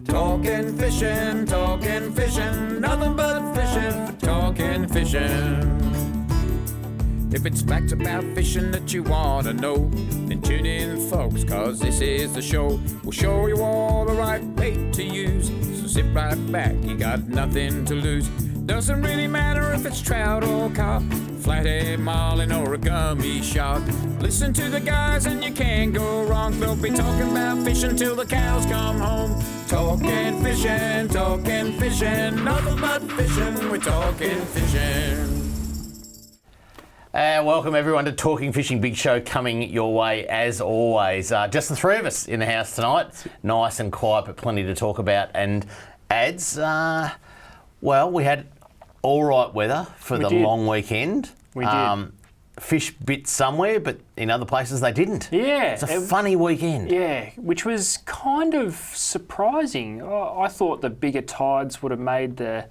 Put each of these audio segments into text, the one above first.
Talking fishing, nothing but fishing, talking fishing. If it's facts about fishing that you want to know, then tune in, folks, cause this is the show. We'll show you all the right bait to use, so sit right back, you got nothing to lose. Doesn't really matter if it's trout or carp, flathead, marlin or a gummy shark. Listen to the guys and you can't go wrong. They'll be talking about fishing till the cows come home. Talking fishing, nothing but fishing, we're talking fishing. Welcome everyone to Talking Fishing Big Show, coming your way as always. Just the three of us in the house tonight. Nice and quiet, but plenty to talk about. And ads, well, we had all right weather for the long weekend. We did. Fish bit somewhere, but in other places they didn't. Yeah. It's a funny weekend. Yeah, which was kind of surprising. I thought the bigger tides would have made the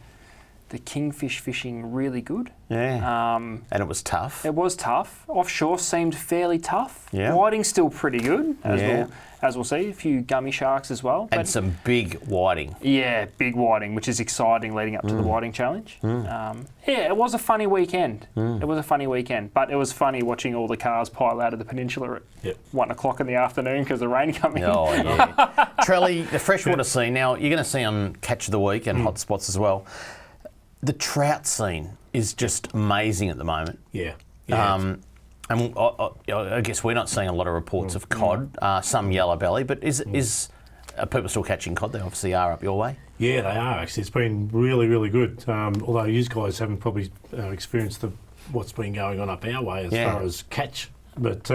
kingfish fishing really good. Yeah. And it was tough. It was tough. Offshore seemed fairly tough. Yeah. Whiting's still pretty good, as we'll see. A few gummy sharks as well. And some big whiting. Yeah, big whiting, which is exciting leading up to the whiting challenge. Yeah, it was a funny weekend. It was a funny weekend, but it was funny watching all the cars pile out of the peninsula at 1 o'clock in the afternoon because the rain coming. Oh, yeah. Trelly, the freshwater scene, now you're going to see on Catch of the Week and Hot Spots as well, the trout scene is just amazing at the moment. Yeah. And I guess we're not seeing a lot of reports of cod, some yellow belly, but are people still catching cod? They obviously are up your way. Yeah, they are actually. It's been really, really good. Although you guys haven't probably experienced what's been going on up our way as far as catch. But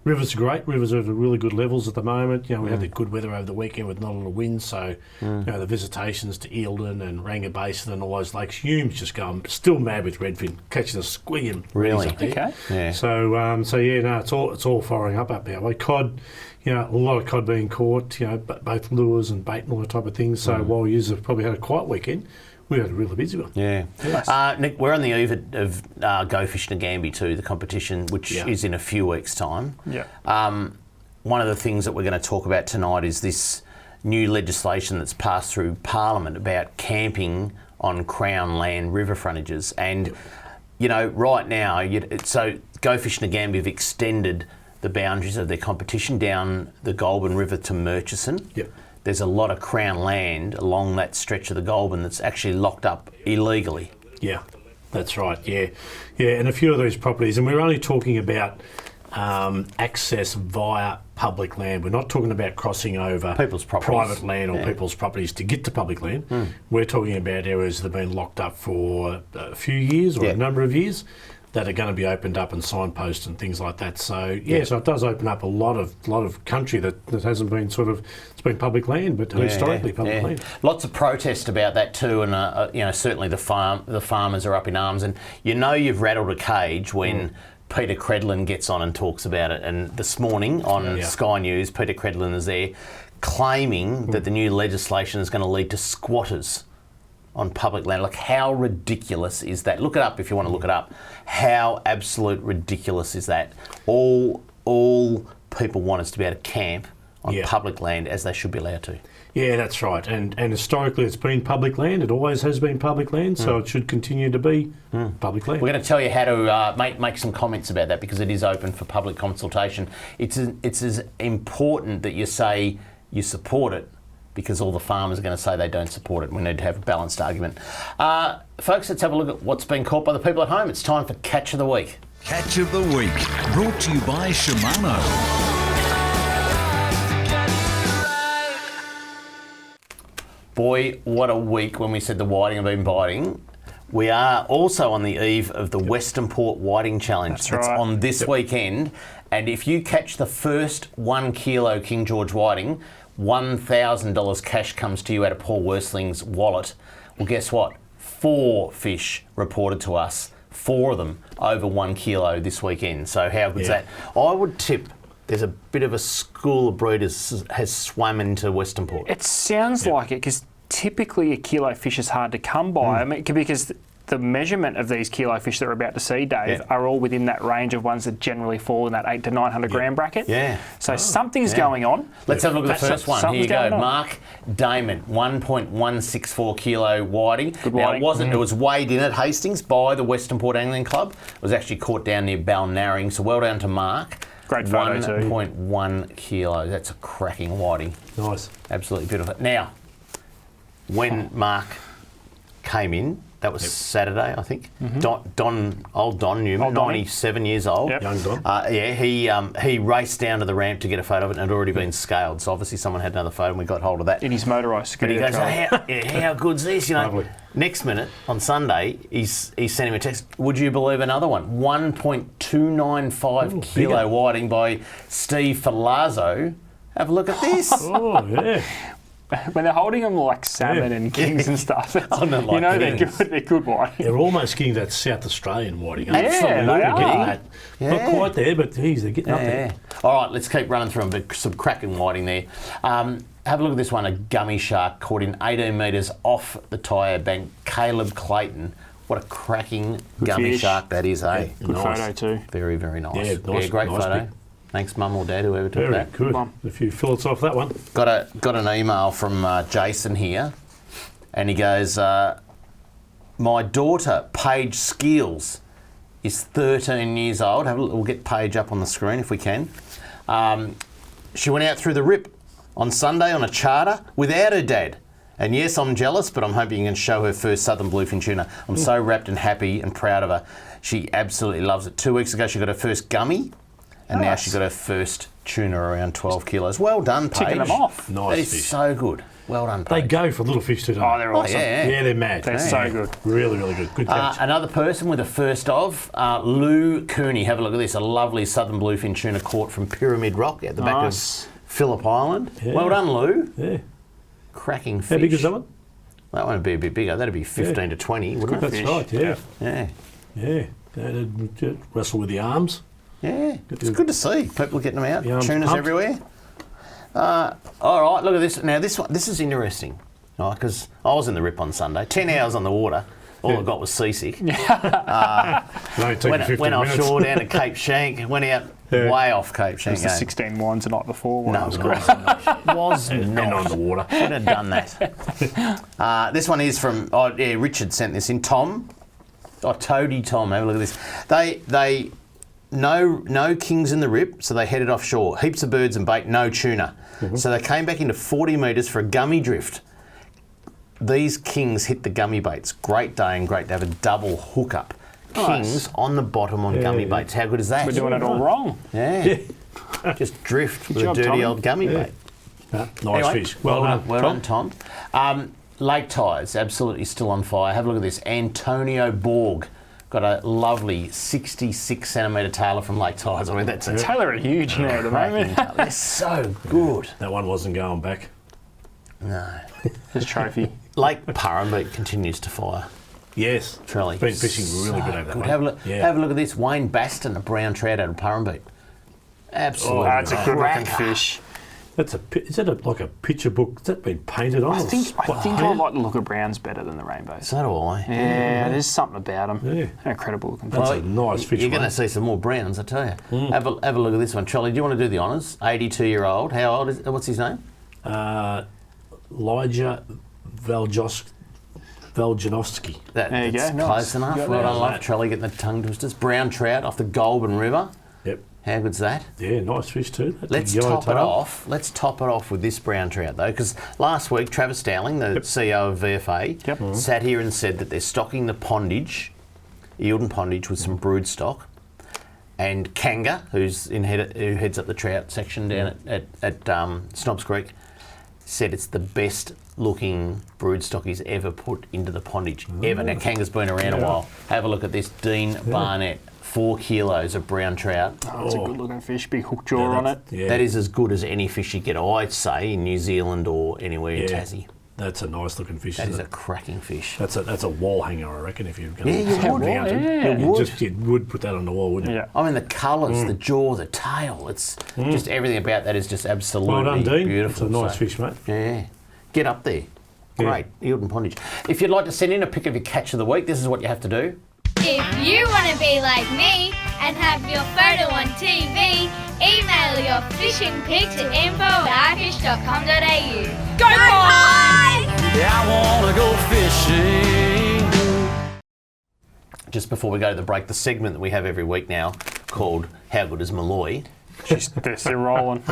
rivers are great. Rivers are at really good levels at the moment. We had the good weather over the weekend with not a lot of wind, so the visitations to Eildon and Ranga Basin and all those lakes, Hume's just going still mad with redfin, catching a squig. Really? Okay. Yeah. So it's all firing up our way. Cod, a lot of cod being caught. Both lures and bait and all that type of things. So while you have probably had a quiet weekend, we had a really busy one. Yeah. Nice. Nick, we're on the eve of Go Fishing Nagambie too, the competition, which is in a few weeks' time. Yeah. One of the things that we're going to talk about tonight is this new legislation that's passed through Parliament about camping on Crown land river frontages. And, right now, so Go Fishing Nagambie have extended the boundaries of their competition down the Goulburn River to Murchison. Yep. There's a lot of Crown land along that stretch of the Goulburn that's actually locked up illegally. Yeah, that's right, yeah. And a few of those properties, and we're only talking about access via public land. We're not talking about crossing over people's private land or people's properties to get to public land. We're talking about areas that have been locked up for a few years or a number of years that are going to be opened up and signposts and things like that. So so it does open up a lot of country that hasn't been it's been public land, but historically public land. Lots of protest about that too, and certainly the farmers are up in arms, and you've rattled a cage when Peter Credlin gets on and talks about it. And this morning on Sky News, Peter Credlin is there claiming that the new legislation is going to lead to squatters on public land. Like, how ridiculous is that? Look it up if you want to look it up. How absolute ridiculous is that? All people want is to be able to camp on public land, as they should be allowed to. Yeah, that's right. And historically it's been public land. It always has been public land, so it should continue to be public land. We're going to tell you how to make some comments about that, because it is open for public consultation. It's as important that you say you support it, because all the farmers are going to say they don't support it. We need to have a balanced argument. Folks, let's have a look at what's been caught by the people at home. It's time for Catch of the Week. Catch of the Week, brought to you by Shimano. Boy, what a week when we said the whiting have been biting. We are also on the eve of the Western Port Whiting Challenge. That's It's right. on this weekend. And if you catch the first 1 kilo King George whiting, $1,000 cash comes to you out of Paul Worsling's wallet. Well, guess what? 4 fish reported to us, 4 of them over 1 kilo this weekend. So how good's that? I would tip there's a bit of a school of breeders has swam into Western Port. It sounds like it, because typically a kilo fish is hard to come by. I mean, because the measurement of these kilo fish that we're about to see, Dave, are all within that range of ones that generally fall in that 800 to 900 gram bracket. Yeah. So something's going on. Let's have a look at the first one. Here you go. Something's going on. Mark Damon, 1.164 kilo whiting. Good Now, whiting. it was weighed in at Hastings by the Western Port Angling Club. It was actually caught down near Balnarring, so well done to Mark. Great photo too. 1.1 kilos. That's a cracking whiting. Nice. Absolutely beautiful. Now, when Mark came in, that was Saturday, I think. Old Don Newman, 97 years old. Yep. Young Don. He raced down to the ramp to get a photo of it and it had already been scaled. So obviously someone had another photo and we got hold of that. In his motorised scooter. But he goes, how good's this? You know, Lovely. next minute on Sunday, he sent him a text. Would you believe another one? 1.295 kilo bigger. whiting by Steve Falazzo. Have a look at this. Oh, yeah. When they're holding them like salmon and kings and stuff, not like you know they're kings. good. They're good whiting. They're almost getting that South Australian whiting. Absolutely. they are. Getting that. Yeah. Not quite there, but geez, they're getting up there. All right, let's keep running through them. But some cracking whiting there. Have a look at this one. A gummy shark caught in 18 metres off the Tyre bank. Caleb Clayton. What a cracking gummy fish. shark that is, eh? Good photo too. Very, very nice. Yeah, nice- great nice photo. pic. Thanks, Mum or Dad, whoever took Very that. good. Mum. A few fillets off that one. Got an email from Jason here, and he goes, my daughter, Paige Skeels, is 13 years old. We'll get Paige up on the screen if we can. She went out through the Rip on Sunday on a charter without her dad. And yes, I'm jealous, but I'm hoping you can show her first southern bluefin tuna. I'm so wrapped and happy and proud of her. She absolutely loves it. 2 weeks ago, she got her first gummy. And now she got her first tuna around 12 kilos. Well done, Paige. Ticking them off. Nice That is fish. so good. Well done, They Paige. go for little fish too, don't Oh, they? they're awesome. Yeah, they're mad. They're so good. Really, really good. Good catch. Another person with a first of, Lou Cooney. Have a look at this. A lovely southern bluefin tuna caught from Pyramid Rock at the back Nice. of Phillip Island. Yeah. Well done, Lou. Yeah. Cracking fish. How big is that one? That one would be a bit bigger. That'd be 15 to 20, wouldn't it? That's fish. right, yeah. Yeah. Yeah. They'd wrestle with the arms. Yeah. It's good to see people getting them out. Yeah, I'm Tunas pumped. everywhere. All right, look at this. Now, this is interesting, right? Because I was in the Rip on Sunday. 10 hours on the water. All I got was seasick. It only took you 15 Went minutes. offshore down to Cape Shank. Went out way off Cape Shank. It was the 16 wines the night before. When No, it was it great. was And not. on the water. Should have done that. This one is from Richard sent this in. Tom, Toady Tom. Have a look at this. They no kings in the Rip, so they headed offshore. Heaps of birds and bait, no tuna. So they came back into 40 metres for a gummy drift. These kings hit the gummy baits. Great day and great to have a double hookup. Kings on the bottom on gummy baits. How good is that? We're doing it all wrong. Yeah. Just drift with job, a dirty Tommy. old gummy bait. Nice Anyway, fish. Well done. Well done, Tom. Lake Tyres, absolutely still on fire. Have a look at this. Antonio Borg got a lovely 66 centimetre tailor from Lake Tyres. I mean, that's a Taylor are huge now at the moment. They're so good. That one wasn't going back. No. His trophy. Lake Purrumbete continues to fire. Yes. Trelly. Been fishing really good over that Good. one. Have a look. Yeah. Have a look at this. Wayne Baston, a brown trout out of Purrumbete. Absolutely. That's a good looking cracker. fish. Is that like a picture book? Has that been painted on? I or think what, I painted? like the look of browns better than the rainbows. So do I. Yeah, there's something about them. Yeah. They're incredible looking fish. That's a nice fish. You're going to mate. see some more browns, I tell you. Have a look at this one. Charlie, do you want to do the honours? 82-year-old. How old is? What's his name? Elijah Veljanovsky. There you That's go, nice. close enough. You got Well that. done, love. Charlie getting the tongue twisters. Brown trout off the Goulburn River. Yep. How good's that? Yeah, nice fish too. That Let's big yellow top it tail. off. Let's top it off with this brown trout though, because last week Travis Dowling, the CEO of VFA, sat here and said that they're stocking the pondage, Eildon pondage, with some brood stock. And Kanga, who heads up the trout section down at Snobs Creek, said it's the best looking brood stock he's ever put into the pondage ever. Now Kanga's been around a while. Have a look at this Dean Barnett. 4 kilos of brown trout. Oh, it's a good looking fish, big hook jaw on it. Yeah, That is as good as any fish you get, I'd say, in New Zealand or anywhere in Yeah. Tassie. that's a nice looking fish. That is isn't a it? cracking fish. That's a wall hanger, I reckon. If you're going Yeah, you would. Yeah. You would put that on the wall, wouldn't you? Yeah. I mean, the colours, the jaw, the tail, it's just everything about that is just absolutely Well done, Dean. beautiful. It's a nice So, fish, mate. Yeah. Get up there. Great, yield and pondage. If you'd like to send in a pic of your catch of the week, this is what you have to do. If you want to be like me and have your photo on TV, email your fishing pic to info@ifish.com.au. Go Pies! Yeah, I wanna go fishing. Just before we go to the break, the segment that we have every week now called How Good is Malloy? They're still rolling.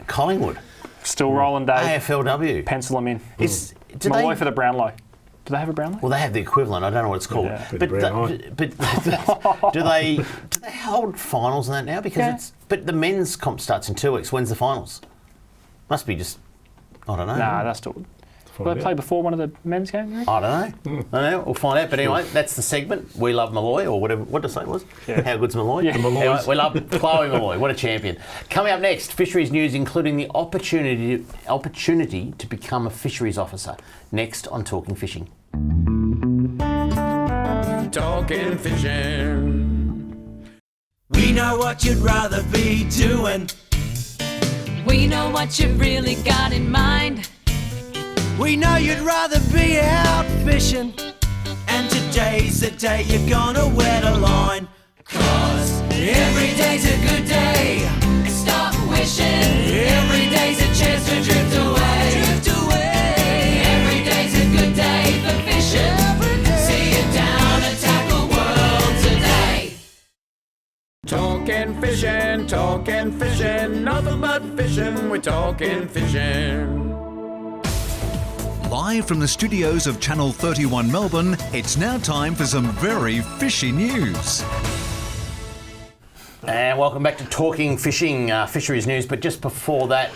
Collingwood. Still rolling, Dave. AFLW. Pencil them in. Do Malloy they, for the Brownlow. Do they have a Brownlow? well, they have the equivalent. I don't know what it's called. Yeah. But do they hold finals and that now? Because but the men's comp starts in 2 weeks. When's the finals? Must be just, I don't know. Nah, that's still. Will they play before one of the men's games? I don't know. I don't know. We'll find out. But anyway, that's the segment. We love Malloy, or whatever. What did I say it was? Yeah. How good's Malloy? Yeah. Anyway, we love Chloe Malloy. What a champion. Coming up next, fisheries news, including the opportunity to become a fisheries officer. Next on Talking Fishing. Talking fishing. We know what you'd rather be doing. We know what you've really got in mind. We know you'd rather be out fishing. And today's the day you're gonna wet a line. 'Cause every day's a good day. Stop wishing. Every day's a chance to drift away. Drift away. Every day's a good day for fishing. See you down at Tackle World today. Talking fishing, nothing but fishing. We're talking fishing. Live from the studios of Channel 31 Melbourne, it's now time for some very fishy news. And welcome back to Talking Fishing, fisheries news. But just before that,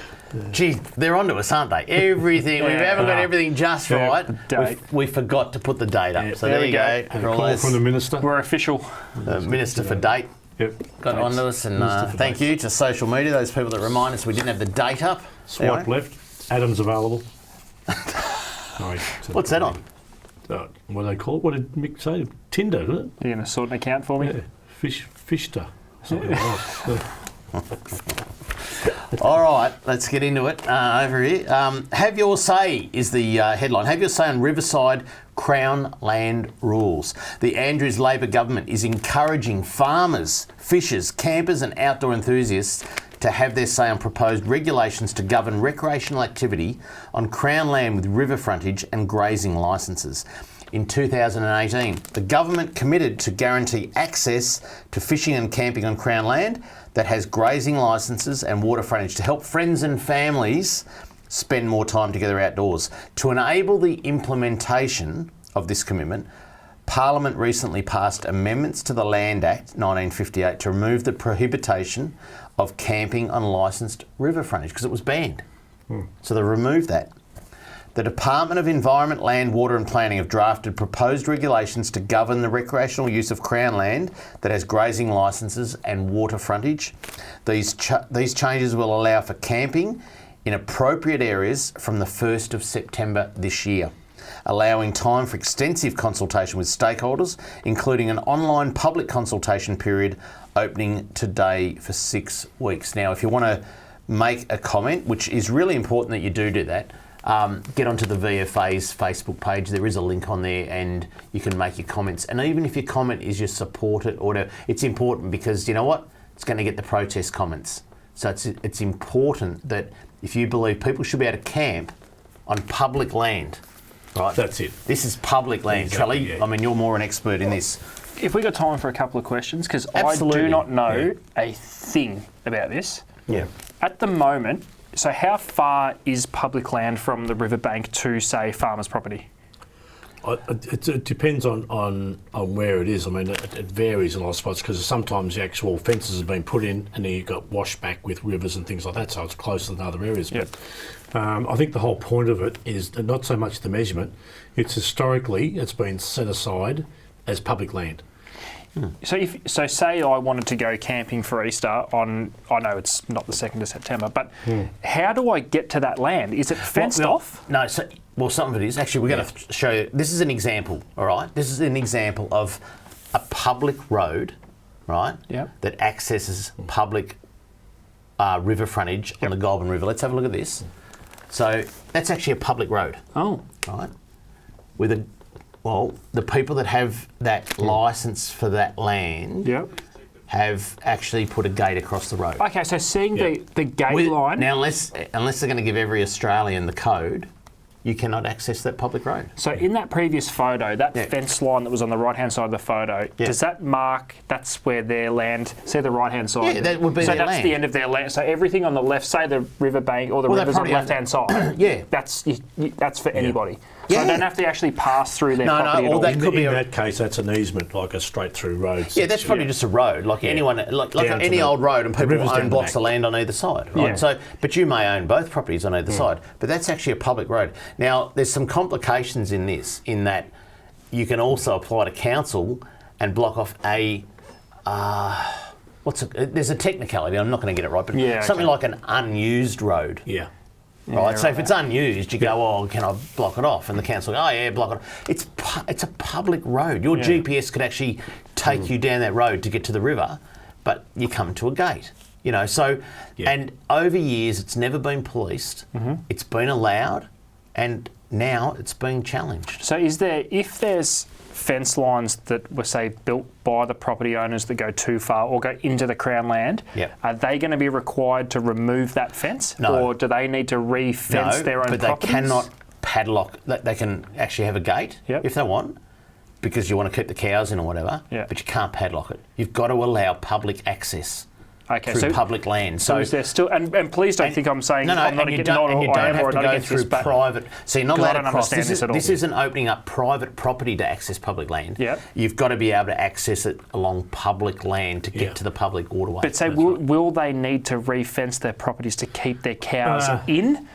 gee, they're onto us, aren't they? Everything. We haven't got everything just right. We forgot to put the date up. So there you go. And a call from the minister. We're official. The Minister for Date. Yep. Got onto us, and thank you to social media, those people that remind us we didn't have the date up. Swipe left. Adam's available. Sorry. What's that on? What do they call it? What did Mick say? Tinder, isn't it? You're going to sort an account for me? Yeah. Fishter. Something like that. All right, let's get into it over here. Have your say is the headline. Have your say on Riverside Crown land rules. The Andrews Labor government is encouraging farmers, fishers, campers and outdoor enthusiasts to have their say on proposed regulations to govern recreational activity on Crown land with river frontage and grazing licences. In 2018, the government committed to guarantee access to fishing and camping on Crown land that has grazing licences and water frontage to help friends and families spend more time together outdoors. To enable the implementation of this commitment, Parliament recently passed amendments to the Land Act 1958 to remove the prohibition of camping on licensed river frontage because it was banned. So they removed that. The Department of Environment, Land, Water and Planning have drafted proposed regulations to govern the recreational use of Crown land that has grazing licences and water frontage. These changes will allow for camping in appropriate areas from the 1st of September this year, allowing time for extensive consultation with stakeholders, including an online public consultation period opening today for 6 weeks. Now, if you want to make a comment, which is really important that you do that, get onto the VFA's Facebook page. There is a link on there and you can make your comments. And even if your comment is you support it or whatever, it's important because you know what? It's going to get the protest comments. So it's important that if you believe people should be able to camp on public land, right? That's it. This is public land. Exactly, Trelly, yeah. I mean, you're more an expert in this. If we got time for a couple of questions, because I Absolutely. do not know a thing about this. Yeah. At the moment, so how far is public land from the riverbank to, say, farmers' property? It depends on where it is. I mean, it varies in a lot of spots because sometimes the actual fences have been put in and then you've got washed back with rivers and things like that, so it's closer than other areas. Yep. But I think the whole point of it is not so much the measurement, it's historically it's been set aside as public land. So say I wanted to go camping for Easter on, I know it's not the 2nd of September, but how do I get to that land? Is it fenced off? No, well, some of it is. Actually, we're going to show you. This is an example, all right? This is an example of a public road, right, that accesses public river frontage on the Goulburn River. Let's have a look at this. So that's actually a public road. Oh. right? The people that have that licence for that land have actually put a gate across the road. Okay, so seeing the gate line... Now, unless they're going to give every Australian the code, you cannot access that public road. So in that previous photo, that fence line that was on the right-hand side of the photo, does that mark that's where their land, say the right-hand side? Yeah, that would be so their that's land. the end of their land. So everything on the left, say the riverbank or the rivers on the left-hand side, that's for anybody. So I don't have to actually pass through their property at all. That could be in that case, that's an easement, like a straight-through road. Yeah, that's probably just a road, like anyone, like any old road, and people own blocks of land on either side, right? So, but you may own both properties on either side, but that's actually a public road. Now, there's some complications in this, in that you can also apply to council and block off a there's a technicality. I'm not going to get it right, but something like an unused road. Yeah. Right, so if it's unused, you go, oh, can I block it off? And the council go, oh yeah, block it off. It's a public road. Your GPS could actually take you down that road to get to the river, but you come to a gate. You know, so, and over years it's never been policed, it's been allowed, and now it's being challenged. So if there's fence lines that were, say, built by the property owners that go too far or go into the Crown land, are they going to be required to remove that fence? No. Or do they need to re-fence their own properties? But they cannot padlock, they can actually have a gate if they want, because you want to keep the cows in or whatever, but you can't padlock it. You've got to allow public access. Okay, through public land. So is there still, and please don't think I'm saying I'm not against private. So you're not allowed to cross. This isn't opening up private property to access public land. You've got to be able to access it along public land to get to the public waterway. But say, will they need to re-fence their properties to keep their cows in?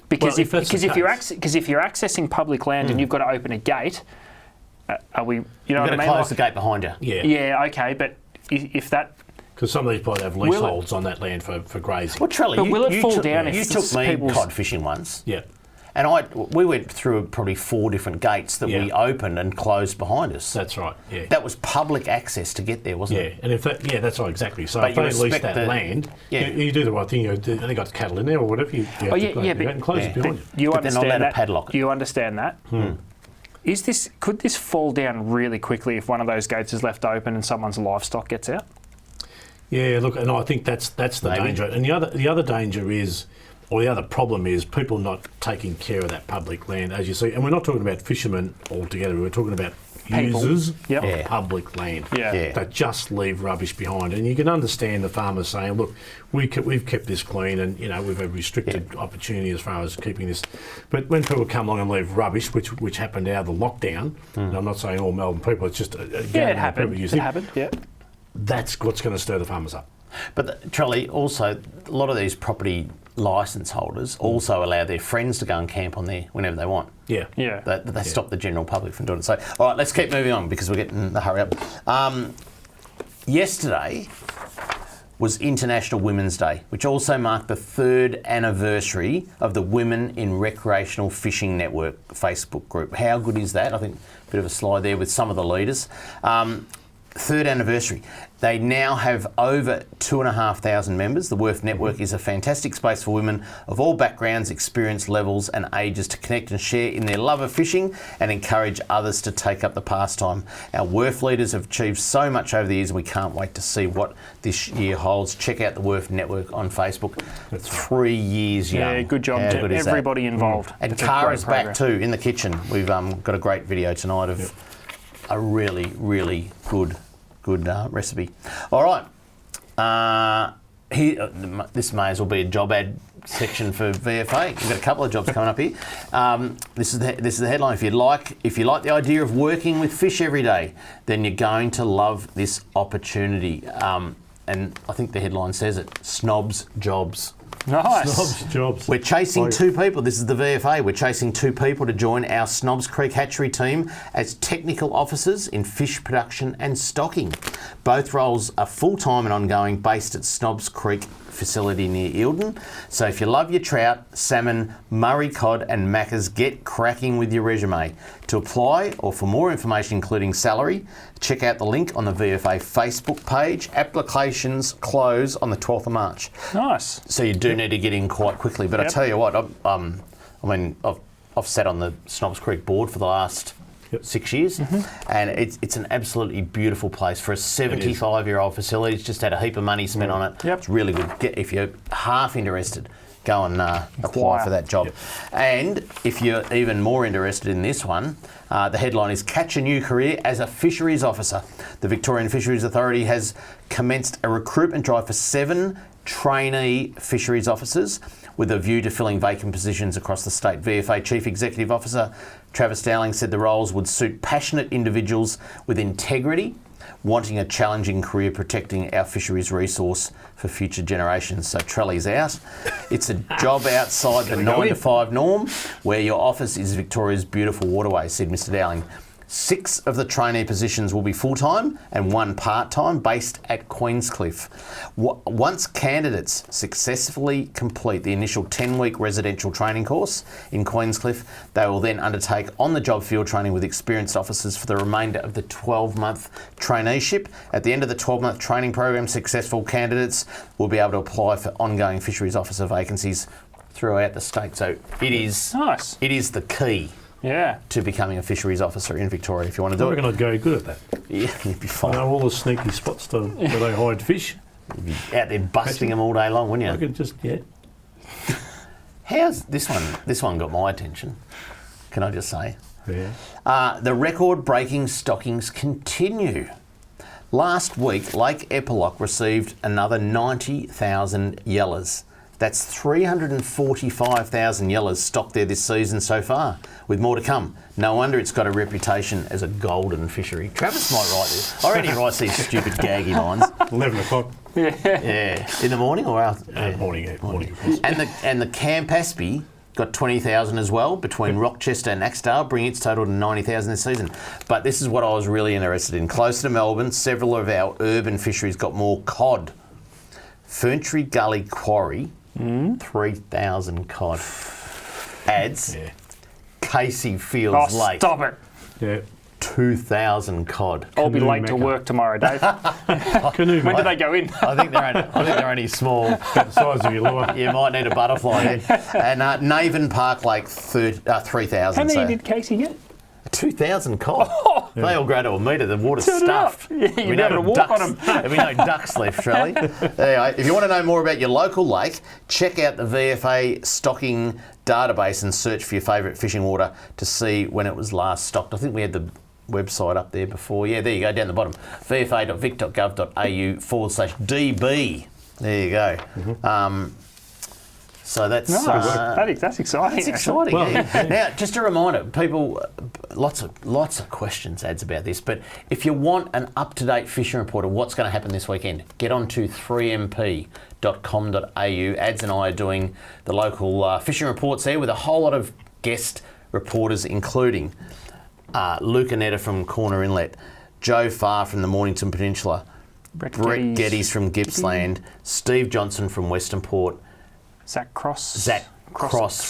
Because if you're accessing public land and you've got to open a gate, are we? You know what I mean? Close the gate behind you. Yeah. Okay, but if that. Because some of these probably have leaseholds on that land for grazing. Well, Trelly, will it fall down if you took me cod fishing once? Yeah. And we went through probably 4 different gates that we opened and closed behind us. That's right, yeah. That was public access to get there, wasn't it? Yeah, and if that's right, exactly. So if they lease that land, you do the right thing. They got cattle in there or whatever. You have to close it behind you. But they're not allowed to padlock it. You understand that? Could this fall down really quickly if one of those gates is left open and someone's livestock gets out? Yeah, look, and I think that's the danger. And the other danger is, or the other problem is, people not taking care of that public land, as you see. And we're not talking about fishermen altogether. We're talking about users of public land that just leave rubbish behind. And you can understand the farmers saying, look, we've kept this clean, and we've had restricted opportunity as far as keeping this. But when people come along and leave rubbish, which happened out of the lockdown, and I'm not saying all Melbourne people, it's just it happened. That's what's going to stir the farmers up. But Trelly, also, a lot of these property licence holders also allow their friends to go and camp on there whenever they want. Yeah. They stop the general public from doing it. So, all right, let's keep moving on because we're getting the hurry up. Yesterday was International Women's Day, which also marked the 3rd anniversary of the Women in Recreational Fishing Network Facebook group. How good is that? I think a bit of a slide there with some of the leaders. 3rd anniversary. They now have over 2,500 members. The WRF Network is a fantastic space for women of all backgrounds, experience levels and ages to connect and share in their love of fishing and encourage others to take up the pastime. Our WRF leaders have achieved so much over the years and we can't wait to see what this year holds. Check out the WRF Network on Facebook. 3 years young. Yeah, good job to everybody involved. And Cara's back too in the kitchen. We've got a great video tonight of a really, really good recipe. All right. This may as well be a job ad section for VFA. We've got a couple of jobs coming up here. This is the headline. If you like the idea of working with fish every day, then you're going to love this opportunity. And I think the headline says it: Snobs Jobs. Nice. Snobs Jobs. We're chasing 2 people. This is the VFA. We're chasing 2 people to join our Snobs Creek hatchery team as technical officers in fish production and stocking. Both roles are full-time and ongoing, based at Snobs Creek facility near Eildon. So if you love your trout, salmon, Murray cod and macas, get cracking with your resume. To apply or for more information including salary, check out the link on the VFA Facebook page. Applications close on the 12th of March. Nice. So you do need to get in quite quickly. But I tell you what, I've I've sat on the Snobs Creek board for the last 6 years, and it's an absolutely beautiful place for a 75-year-old facility. It's just had a heap of money spent on it. It's really good. If you're half interested, go and apply for that job. And if you're even more interested in this one, the headline is Catch a New Career as a Fisheries Officer. The Victorian Fisheries Authority has commenced a recruitment drive for 7 trainee fisheries officers with a view to filling vacant positions across the state. VFA Chief Executive Officer Travis Dowling said the roles would suit passionate individuals with integrity, wanting a challenging career protecting our fisheries resource for future generations. So Trelly's out. It's a job outside the 9 to 5 norm where your office is Victoria's beautiful waterways, said Mr Dowling. 6 of the trainee positions will be full-time and 1 part-time based at Queenscliff. Once candidates successfully complete the initial 10-week residential training course in Queenscliff, they will then undertake on-the-job field training with experienced officers for the remainder of the 12-month traineeship. At the end of the 12-month training program, successful candidates will be able to apply for ongoing fisheries officer vacancies throughout the state. So it is nice. It is the key. To becoming a fisheries officer in Victoria if you want to do it. I reckon I'd go good at that. Yeah, you'd be fine. I know all the sneaky spots where they hide fish. You'd be out there busting them all day long, wouldn't you? I could just, How's this one? This one got my attention. Can I just say? Yeah. The record-breaking stockings continue. Last week, Lake Epilock received another 90,000 yellows. That's 345,000 yellows stocked there this season so far, with more to come. No wonder it's got a reputation as a golden fishery. Travis might write this. I already writes these stupid gaggy lines. 11 o'clock. Yeah. In the morning or after? Morning. And the Campaspe got 20,000 as well between Rochester and Axtdale, bringing its total to 90,000 this season. But this is what I was really interested in. Closer to Melbourne, several of our urban fisheries got more cod. Ferntree Gully Quarry, 3,000 cod. Adds Casey Fields Lake. Stop it. Yeah. 2,000 cod. I'll be late to work tomorrow, Dave. When do they go in? I think they're only small. About the size of your lure. You might need a butterfly then. And Navan Park Lake, 3,000. How many did Casey get? 2,000 cod. They all grow to a metre. The water's Turn it up. stuffed. Yeah, you'd be able to walk on them. There'll be no ducks left, Charlie. Anyway, if you want to know more about your local lake, check out the VFA stocking database and search for your favourite fishing water to see when it was last stocked. I think we had the website up there before. Yeah, there you go, down the bottom. vfa.vic.gov.au/DB. There you go. So that's that's exciting. That's exciting. Now, just a reminder, people, lots of questions ads about this. But if you want an up-to-date fishing report of what's going to happen this weekend, get on to 3mp.com.au. Ads and I are doing the local fishing reports there with a whole lot of guest reporters, including Luke Anetta from Corner Inlet, Joe Farr from the Mornington Peninsula, Brett Geddes from Gippsland, Steve Johnson from Western Port, Zach Cross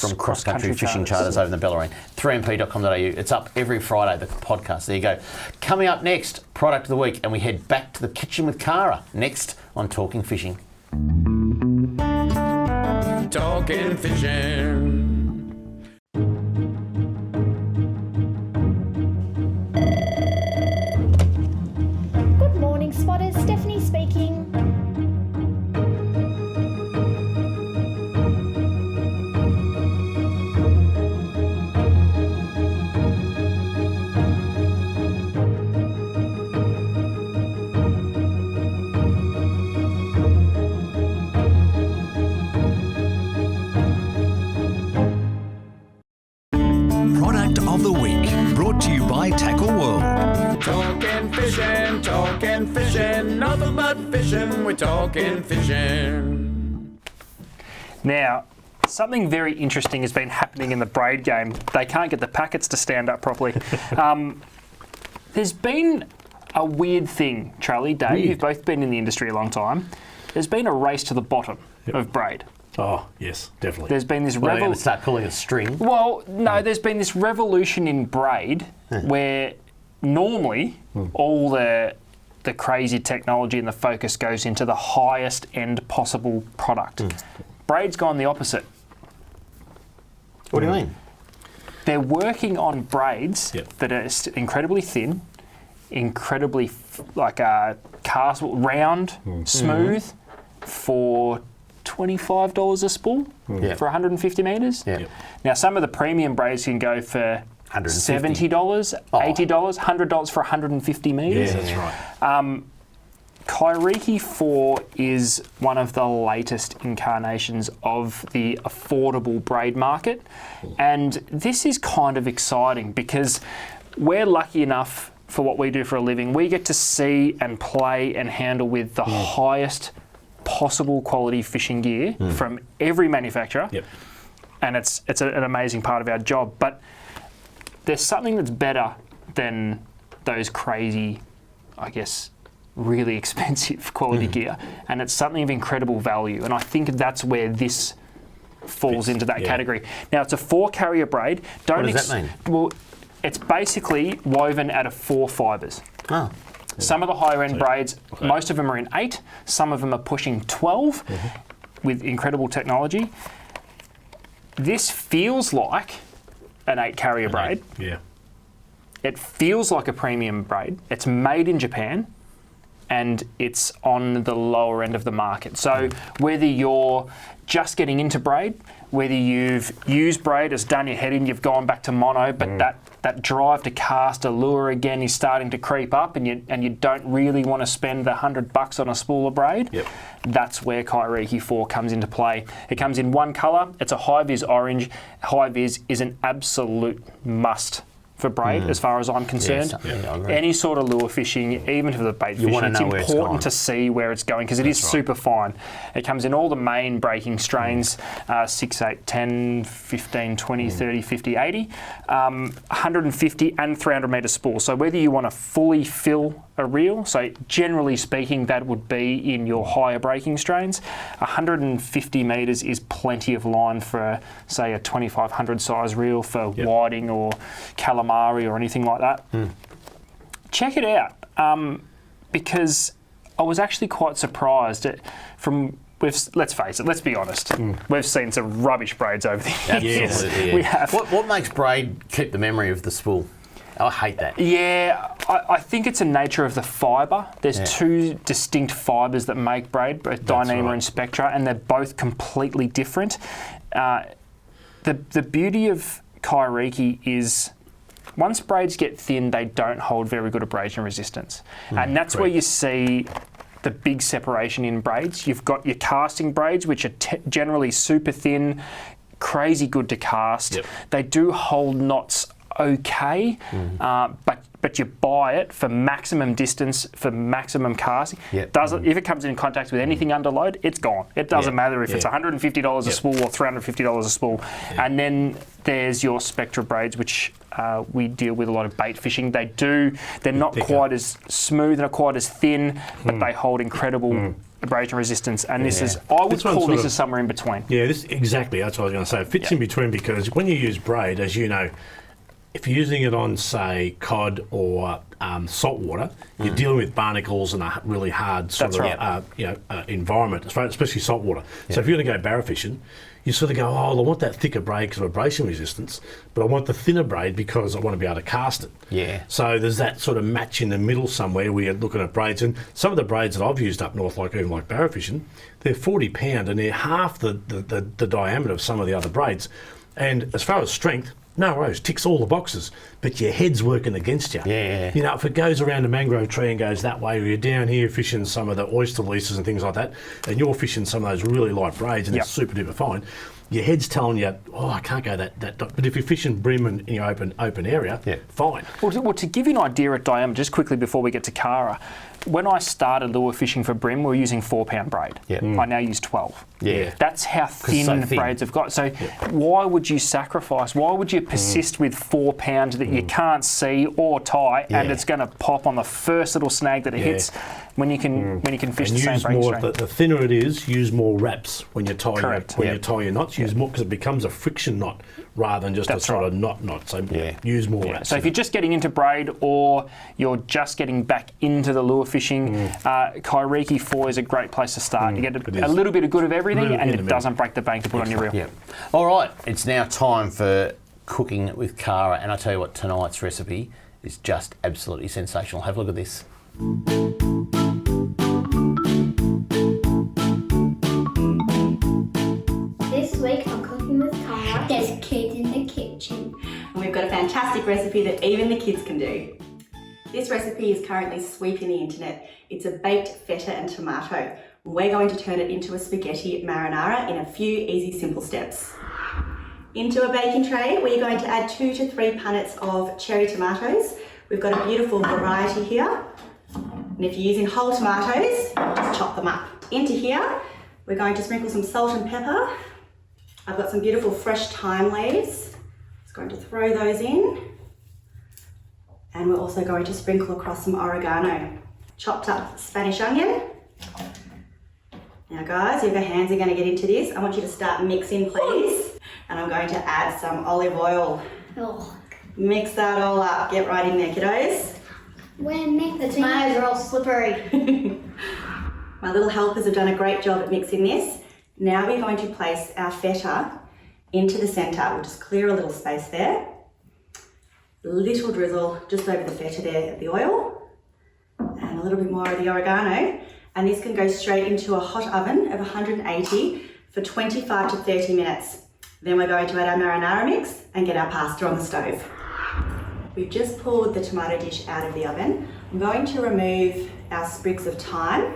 from Cross Country Fishing Charters over in the Bellarine. 3mp.com.au. It's up every Friday, the podcast. There you go. Coming up next, product of the week, and we head back to the kitchen with Cara. Next on Talking Fishing. Talking Fishing. Good morning, spotters. Stephanie speaking. Product of the week, brought to you by Tackle World. Talking fishing, nothing but fishing, we're talking fishing. Now, something very interesting has been happening in the braid game. They can't get the packets to stand up properly. There's been a weird thing, Charlie, Dave, you've both been in the industry a long time. There's been a race to the bottom of braid. Oh, yes, definitely. There's been this We're going to start calling it string. Well, no, there's been this revolution in braid where normally all the crazy technology and the focus goes into the highest end possible product. Braid's gone the opposite. What do you mean? they're working on braids that are incredibly thin, incredibly round, smooth, for $25 a spool for 150 metres. Now, some of the premium braids can go for $70, $80, $100 for 150 metres. Yeah, that's right. Kairiki 4 is one of the latest incarnations of the affordable braid market, and this is kind of exciting because we're lucky enough for what we do for a living. We get to see and play and handle with the highest possible quality fishing gear from every manufacturer, and it's an amazing part of our job. But there's something that's better than those crazy, I guess, really expensive quality gear, and it's something of incredible value, and I think that's where this falls into that category. Now, it's a 4-carrier braid. What does that mean? Well, it's basically woven out of 4 fibres. Oh. Some of the higher end braids, most of them are in 8, some of them are pushing 12 with incredible technology. This feels like an 8-carrier braid. Yeah. It feels like a premium braid. It's made in Japan, and it's on the lower end of the market. So whether you're just getting into braid, whether you've used braid, it's done your head in, you've gone back to mono, but that drive to cast a lure again is starting to creep up, and you don't really want to spend the $100 on a spool of braid, that's where Kairiki 4 comes into play. It comes in one colour, it's a high-vis orange. High-vis is an absolute must for braid, as far as I'm concerned. Any sort of lure fishing, even for the bait fishing, it's important to see where it's going because it is super fine. It comes in all the main breaking strains, 6, 8, 10, 15, 20, 30, 50, 80, 150 and 300 metre spool. So whether you want to fully fill a reel, so generally speaking that would be in your higher breaking strains, 150 metres is plenty of line for, say, a 2500 size reel for whiting or calamari or anything like that. Check it out, because I was actually quite surprised let's face it, let's be honest, we've seen some rubbish braids over the years. We have. What makes braid keep the memory of the spool? I hate that. Yeah, I think it's a nature of the fibre. There's 2 distinct fibres that make braid, both Dyneema and Spectra, and they're both completely different. The beauty of Kairiki is once braids get thin, they don't hold very good abrasion resistance. And that's where you see the big separation in braids. You've got your casting braids, which are generally super thin, crazy good to cast. They do hold knots okay, but you buy it for maximum distance, for maximum casting. If it comes in contact with anything under load, it's gone. It doesn't matter if it's $150 a spool or $350 a spool. And then there's your Spectra Braids, which we deal with a lot of bait fishing. They're not quite as smooth, not quite as thin, but they hold incredible abrasion resistance. And I would call this as somewhere in between. Yeah, exactly. That's what I was going to say. It fits in between because when you use braid, as you know, if you're using it on, say, cod or salt water, you're dealing with barnacles and a really hard sort of environment, especially salt water. So if you're going to go barra fishing, you sort of go, I want that thicker braid because of abrasion resistance, but I want the thinner braid because I want to be able to cast it. So there's that sort of match in the middle somewhere where you're looking at braids. And some of the braids that I've used up north, even like barra fishing, they're 40 pound and they're half the diameter of some of the other braids. And as far as strength, no worries, ticks all the boxes, but your head's working against you. You know, if it goes around a mangrove tree and goes that way, or you're down here fishing some of the oyster leases and things like that, and you're fishing some of those really light braids and it's super duper fine, your head's telling you, I can't go that. But if you're fishing brim in your open area, fine. Well, to give you an idea at diameter, just quickly before we get to Cara, when I started lure fishing for brim, we were using 4-pound braid. I now use 12. That's how thin braids have got. So why would you sacrifice? Why would you persist with 4 pounds that you can't see or tie, and it's going to pop on the first little snag that it hits when you can fish the same braid strain? The thinner it is, use more wraps when you tie your knots. Use more because it becomes a friction knot rather than just a sort of knot. So use more wraps. So if you're just getting into braid or you're just getting back into the lure fishing, Kairiki 4 is a great place to start. You get a little bit of good of everything, and it doesn't break the bank to put on your reel. All right, it's now time for cooking it with Cara, and I tell you what, tonight's recipe is just absolutely sensational. Have a look at this. This week I'm cooking with Cara. There's kids in the kitchen. And we've got a fantastic recipe that even the kids can do. This recipe is currently sweeping the internet. It's a baked feta and tomato. We're going to turn it into a spaghetti marinara in a few easy, simple steps. Into a baking tray, we're going to add 2 to 3 punnets of cherry tomatoes. We've got a beautiful variety here. And if you're using whole tomatoes, just chop them up. Into here, we're going to sprinkle some salt and pepper. I've got some beautiful fresh thyme leaves. Just going to throw those in. And we're also going to sprinkle across some oregano. Chopped up Spanish onion. Now guys, if your hands are going to get into this, I want you to start mixing, please. And I'm going to add some olive oil. Oh. Mix that all up. Get right in there, kiddos. The tomatoes are all slippery. My little helpers have done a great job at mixing this. Now we're going to place our feta into the centre. We'll just clear a little space there. Little drizzle just over the feta there of the oil. And a little bit more of the oregano. And this can go straight into a hot oven of 180 for 25 to 30 minutes. Then we're going to add our marinara mix and get our pasta on the stove. We've just pulled the tomato dish out of the oven. I'm going to remove our sprigs of thyme.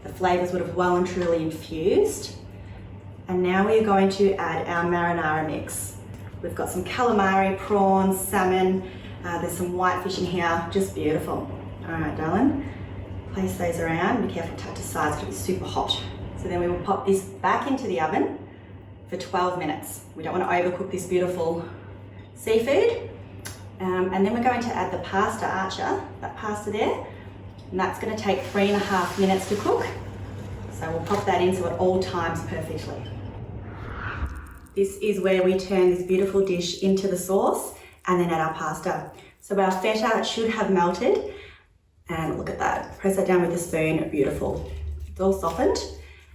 The flavours would have well and truly infused. And now we're going to add our marinara mix. We've got some calamari, prawns, salmon. There's some whitefish in here, just beautiful. All right, darling. Place those around. Be careful to touch the sides because it's super hot. So then we will pop this back into the oven for 12 minutes. We don't want to overcook this beautiful seafood. And then we're going to add the pasta archer, that pasta there, and that's going to take 3.5 minutes to cook. So we'll pop that in so it all times perfectly. This is where we turn this beautiful dish into the sauce and then add our pasta. So our feta should have melted, and look at that. Press that down with a spoon, beautiful. It's all softened,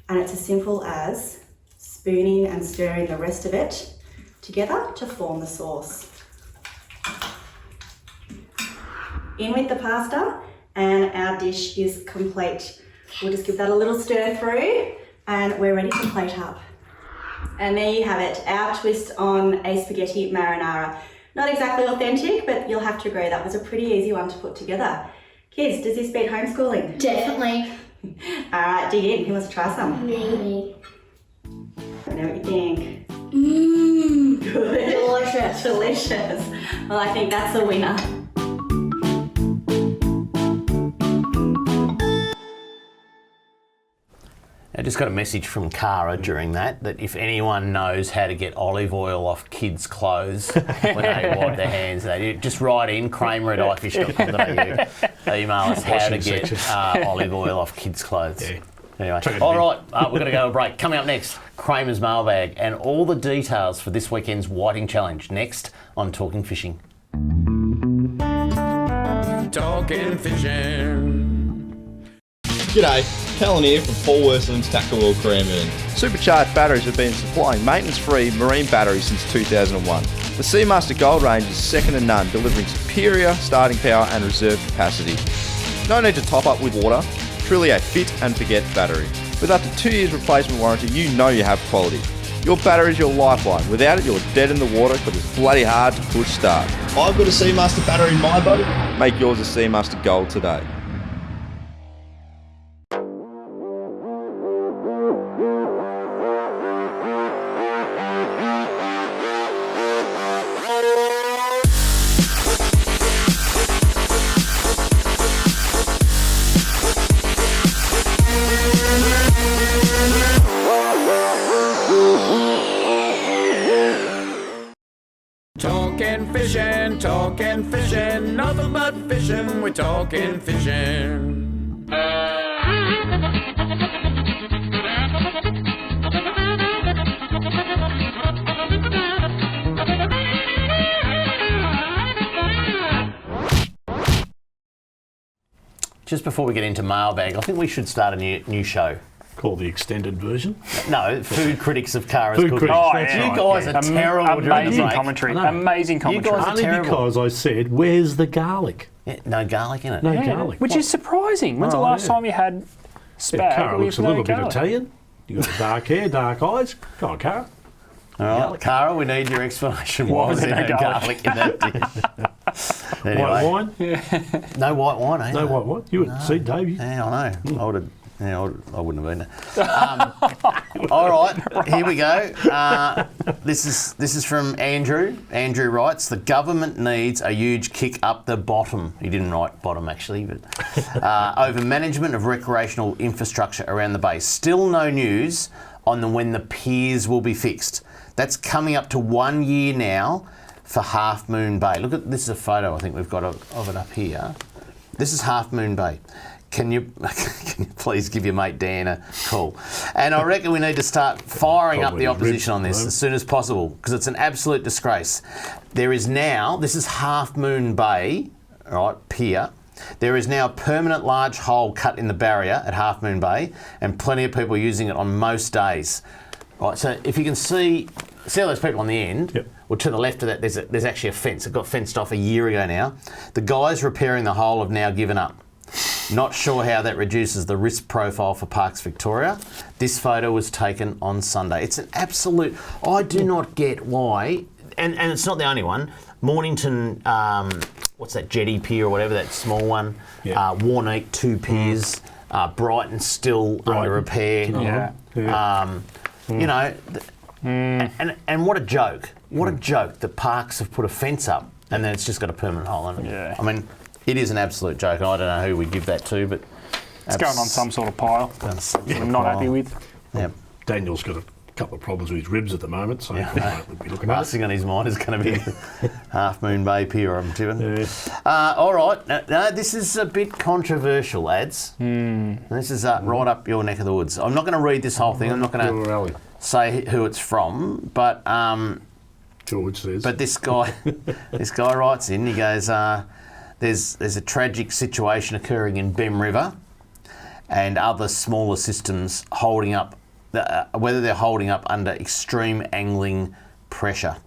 and it's as simple as spooning and stirring the rest of it together to form the sauce. In with the pasta, and our dish is complete. We'll just give that a little stir through, and we're ready to plate up. And there you have it, our twist on a spaghetti marinara. Not exactly authentic, but you'll have to agree that was a pretty easy one to put together. Kids, does this beat homeschooling? Definitely. All right, dig in. Who wants to try some? Me. Let me know what you think. Mmm. Good. Delicious. Delicious. Well, I think that's a winner. I just got a message from Cara during that if anyone knows how to get olive oil off kids' clothes when they wipe their hands, they just write in kramer@ifish.com.au. Email us how to get olive oil off kids' clothes. Yeah. Anyway, all right, we're going to go to a break. Coming up next, Kramer's mailbag and all the details for this weekend's whiting challenge. Next on Talking Fishing. Talking fishing. G'day, Callan here from Paul Worsling's Tackle World Cranbourne. Supercharged batteries have been supplying maintenance-free marine batteries since 2001. The Seamaster Gold range is second to none, delivering superior starting power and reserve capacity. No need to top up with water, truly a fit and forget battery. With up to 2 years replacement warranty, you know you have quality. Your battery is your lifeline. Without it, you're dead in the water because it's bloody hard to push start. I've got a Seamaster battery in my boat. Make yours a Seamaster Gold today. Talking fishing, nothing but fishing, we're talking fishing. Just before we get into mailbag, I think we should start a new show. called the extended version. No, food critics of Cara's Food cooking. critics, Oh, that's yeah. You right, guys yeah. are terrible during the Amazing break. commentary. I know. Amazing commentary. guys are Only terrible. because I said, where's the garlic? Yeah, no garlic in it. No Yeah, garlic. which is surprising. When's the Oh, last yeah. time you had spag Yeah, Cara with looks a no little bit garlic? Italian. You got dark hair, dark eyes. Come on, Cara. All right, Cara, we need your explanation. Why Why was was there there no no garlic in that dish? Anyway, White wine? no white wine, eh? No white wine. You would see, Dave. Yeah, I know. I would have. Yeah, I wouldn't have been there. All right, here we go. This is from Andrew. Andrew writes, the government needs a huge kick up the bottom. He didn't write bottom actually, but over management of recreational infrastructure around the bay. Still no news on when the piers will be fixed. That's coming up to 1 year now for Half Moon Bay. Look at this is a photo I think we've got of it up here. This is Half Moon Bay. Can you please give your mate Dan a call? And I reckon we need to start firing up the opposition on this as soon as possible because it's an absolute disgrace. There is now, this is Half Moon Bay, right, pier. There is now a permanent large hole cut in the barrier at Half Moon Bay and plenty of people using it on most days. Right, so if you can see all those people on the end, Yep. well, to the left of that, there's actually a fence. It got fenced off a year ago now. The guys repairing the hole have now given up. Not sure how that reduces the risk profile for Parks Victoria. This photo was taken on Sunday. It's an absolute... I do not get why, and it's not the only one. Mornington, what's that, Jetty Pier or whatever, that small one. Yeah. Warneek, 2 piers. Brighton still under repair. Yeah. You know, and what a joke. What a joke that Parks have put a fence up and then it's just got a permanent hole in it. Yeah. I mean, it is an absolute joke. I don't know who we give that to, but... It's going on some sort of pile. I'm not happy with. Yeah. Daniel's got a couple of problems with his ribs at the moment, so Yeah. we'll be looking at Last thing on his mind is going to be Half Moon Bay Pier, I'm tipping. it. All right. No, this is a bit controversial, lads. This is right up your neck of the woods. I'm not going to read this whole thing. I'm not going to say who it's from, but George says. But this guy writes in. He goes, "There's a tragic situation occurring in Bem River, and other smaller systems holding up. Whether they're holding up under extreme angling pressure.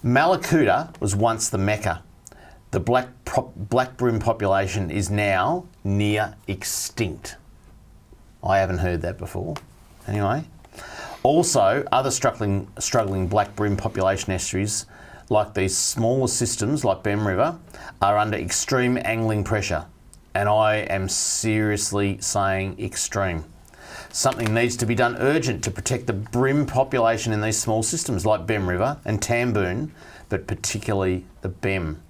Malakuta was once the Mecca. The black bream population is now near extinct. I haven't heard that before. Anyway." Also, other struggling black bream population estuaries, like these smaller systems like Bem River, are under extreme angling pressure. And I am seriously saying extreme. Something needs to be done urgent to protect the bream population in these small systems like Bem River and Tamboon, but particularly the Bem.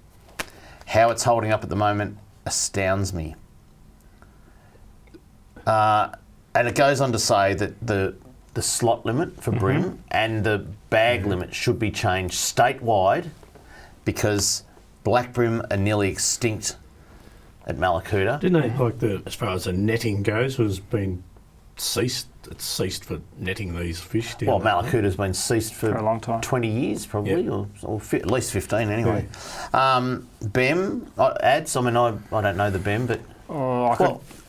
How it's holding up at the moment astounds me. And it goes on to say that the slot limit for bream and the bag limit should be changed statewide because black bream are nearly extinct at Malakuta. Didn't they, like as far as the netting goes, has been ceased? It's ceased for netting these fish down Well, there. Malakuta's been ceased for a long time. 20 years probably, or at least 15 anyway. Bem, ads, I mean, I don't know the Bem, but...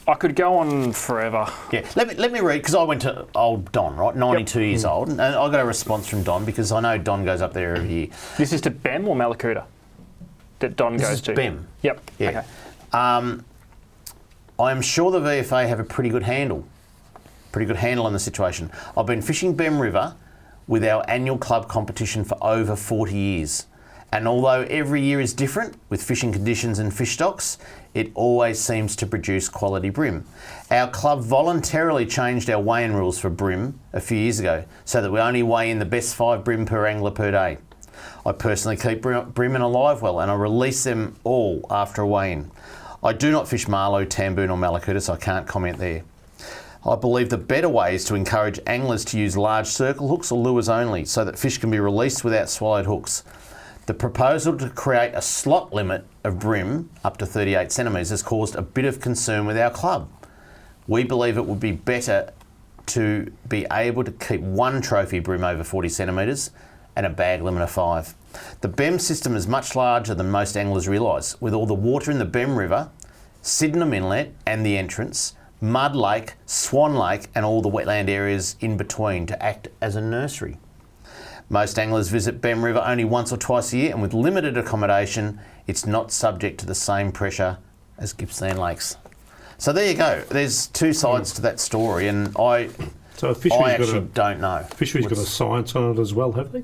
I could go on forever. Yeah, let me read, because I went to old Don, right, 92 years old, and I got a response from Don, because I know Don goes up there every year. This is to Bem or Malakuta that Don goes to? Bem. Yep. Yeah. Okay. I am sure the VFA have a pretty good handle on the situation. I've been fishing Bem River with our annual club competition for over 40 years. And although every year is different with fishing conditions and fish stocks, it always seems to produce quality bream. Our club voluntarily changed our weigh-in rules for bream a few years ago so that we only weigh in the best 5 bream per angler per day. I personally keep bream in a live well and I release them all after a weigh-in. I do not fish Marlow, Tamboon or Malakuta, so I can't comment there. I believe the better way is to encourage anglers to use large circle hooks or lures only so that fish can be released without swallowed hooks. The proposal to create a slot limit of bream up to 38 centimetres has caused a bit of concern with our club. We believe it would be better to be able to keep one trophy bream over 40 centimetres and a bag limit of 5. The Bem system is much larger than most anglers realise. With all the water in the Bem River, Sydenham Inlet and the entrance, Mud Lake, Swan Lake and all the wetland areas in between to act as a nursery. Most anglers visit Bem River only once or twice a year, and with limited accommodation, it's not subject to the same pressure as Gippsland Lakes. So there you go. There's two sides to that story, and I actually don't know. Fisheries got a science on it as well, have they?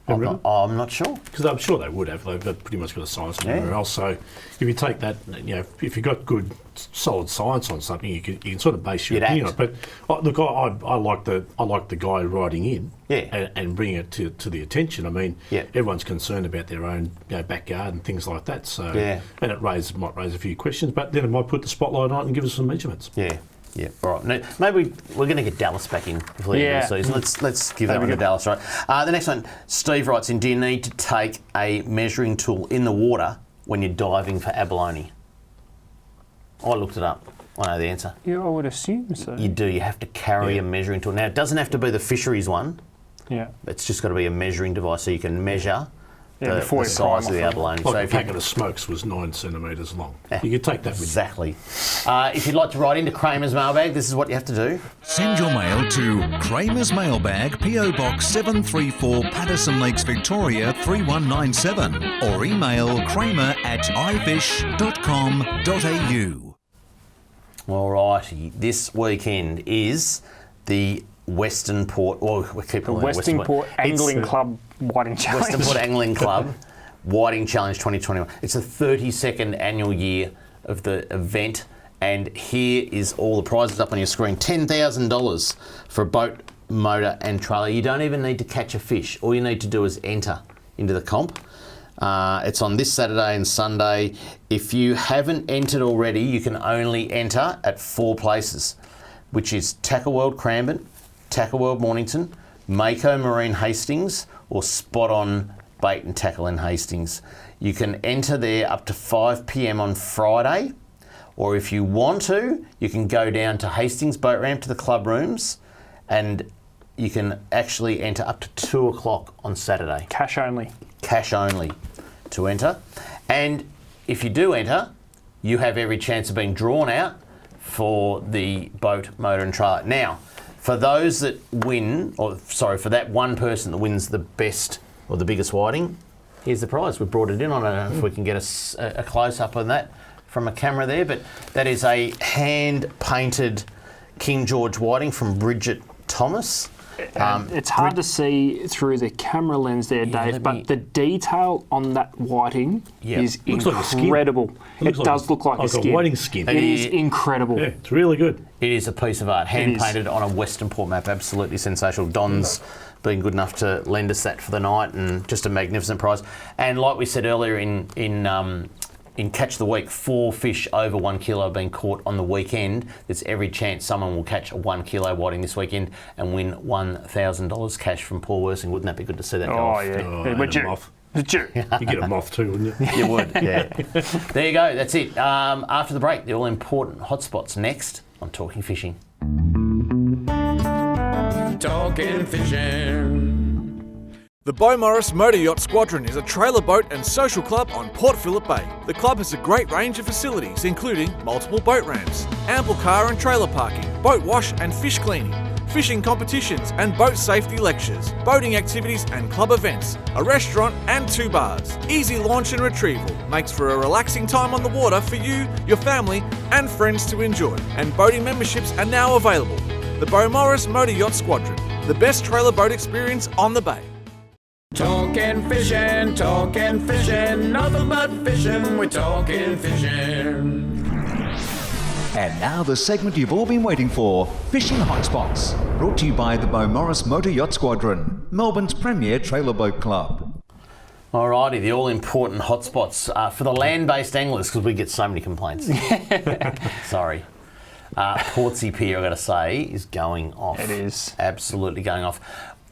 I'm not sure. Because I'm sure they would have. They've pretty much got a science on everywhere else. So if you take that, if you've got good, solid science on something, you can sort of base your opinion on it. But look, I like the guy writing in and bringing it to the attention. I mean, everyone's concerned about their own backyard and things like that. So and it might raise a few questions, but then it might put the spotlight on it and give us some measurements. Yeah. Yeah, all right. Now, maybe we're going to get Dallas back in before the end of the season. Let's give that one to Dallas, right? The next one, Steve writes in, do you need to take a measuring tool in the water when you're diving for abalone? I looked it up. I know the answer. Yeah, I would assume so. You do. You have to carry a measuring tool. Now, it doesn't have to be the fisheries one. Yeah. It's just got to be a measuring device so you can measure the size of the abalone. Like a packet of smokes was 9 centimetres long. You could take that with you. Exactly. If you'd like to write into Kramer's Mailbag, this is what you have to do. Send your mail to Kramer's Mailbag, PO Box 734, Patterson Lakes, Victoria 3197, or email kramer@ifish.com.au. All righty. This weekend is the Western Port, Western Port Angling Club Whiting Challenge. Western Port Angling Club Whiting Challenge 2021. It's the 32nd annual year of the event, and here is all the prizes up on your screen. $10,000 for a boat, motor and trailer. You don't even need to catch a fish. All you need to do is enter into the comp. It's on this Saturday and Sunday. If you haven't entered already, you can only enter at 4 places, which is Tackle World Cranbourne, Tackle World Mornington, Mako Marine Hastings, or Spot On Bait and Tackle in Hastings. You can enter there up to 5 p.m. on Friday, or if you want to, you can go down to Hastings Boat Ramp to the club rooms, and you can actually enter up to 2 o'clock on Saturday. Cash only. Cash only to enter. And if you do enter, you have every chance of being drawn out for the boat, motor and trailer. Now, for those that win, for that one person that wins the best or the biggest whiting, here's the prize. We brought it in. I don't know if we can get a close-up on that from a camera there, but that is a hand-painted King George whiting from Bridget Thomas. It's hard to see through the camera lens there, Dave, but the detail on that whiting is incredible. It does look like a skin. Like a whiting skin. It is incredible. Yeah, it's really good. It is a piece of art, hand-painted on a Western Port map. Absolutely sensational. Don's been good enough to lend us that for the night, and just a magnificent prize. And like we said earlier in Catch the Week, 4 fish over 1 kilo have been caught on the weekend. There's every chance someone will catch a 1 kilo whiting this weekend and win $1,000 cash from Paul Worsing. Wouldn't that be good to see that go off? You get a moth too, wouldn't you? You would, yeah. There you go, that's it. After the break, the all-important hotspots. Next, I'm Talking Fishing. Talking Fishing. The Beaumaris Motor Yacht Squadron is a trailer boat and social club on Port Phillip Bay. The club has a great range of facilities, including multiple boat ramps, ample car and trailer parking, boat wash and fish cleaning, fishing competitions and boat safety lectures, boating activities and club events, a restaurant and 2 bars. Easy launch and retrieval makes for a relaxing time on the water for you, your family and friends to enjoy. And boating memberships are now available. The Beaumaris Motor Yacht Squadron, the best trailer boat experience on the bay. Talking fishing, nothing but fishing, we're talking fishing. And now the segment you've all been waiting for, Fishing Hotspots, brought to you by the Beaumaris Motor Yacht Squadron, Melbourne's premier trailer boat club. Alrighty, the all-important hotspots for the land-based anglers, because we get so many complaints. Sorry. Portsea Pier, I've got to say, is going off. It is. Absolutely going off.